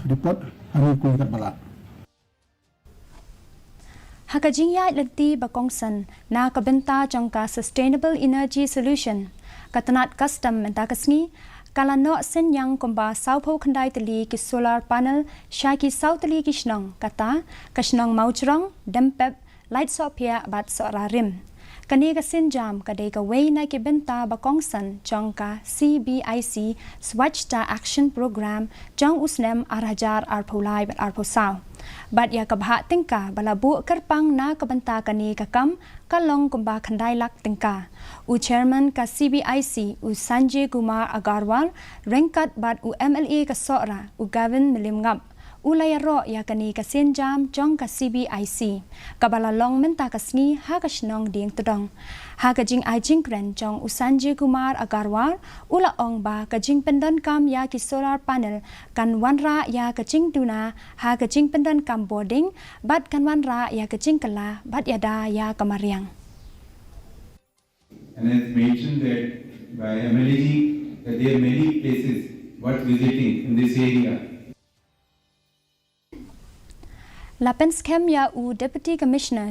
report ani ko kat bala. Hakajingya lenti bakongsan na kabenta jangka sustainable energy solution Tnat custom mentakasngi kalano Synniang komba saupo khandai Tylli ki solar panel syaki sau Tylli ki Shnong kata ka Shnong mauchrong dempep light sopia bat sorarim kani ka sinjam kadai ka way na ki benta bakongsan jangka CBIC Swachta Action Program jang usnem arhajar arpulai bat arposau bat ya kabha tingka balabu kerpang na kabenta kani kakam kalong kumba khandai lak tingka u chairman ka CBIC u Sanjay Kumar Agarwal rengkat bat u MLA ka sora u Gavin Milimngap u layaro ya kani ka senjam jong ka CBIC kabala long menta kasngi ha ka Shnong ding tudong ha ka jing ai jing kren jong u Sanjay Kumar Agarwal ula ong ba ka jing pendon kam ya ki solar panel kan wanra ya ka jing tuna ha ka jing pendon kam boarding bat kan wanra ya ka jing kala bat yada ya kamariang. And it's mentioned that by MLG that there are many places worth visiting in this area. Lapens Kem ya u Deputy Commissioner